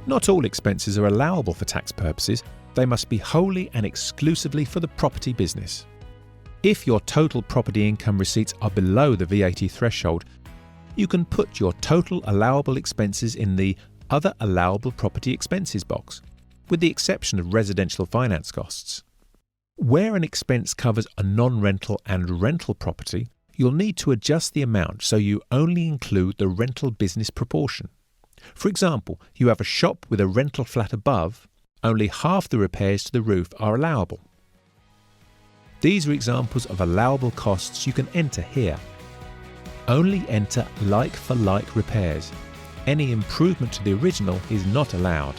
Not all expenses are allowable for tax purposes. They must be wholly and exclusively for the property business. If your total property income receipts are below the VAT threshold, you can put your total allowable expenses in the Other Allowable Property Expenses box, with the exception of residential finance costs. Where an expense covers a non-rental and rental property, you'll need to adjust the amount so you only include the rental business proportion. For example, you have a shop with a rental flat above, only half the repairs to the roof are allowable. These are examples of allowable costs you can enter here. Only enter like-for-like repairs. Any improvement to the original is not allowed.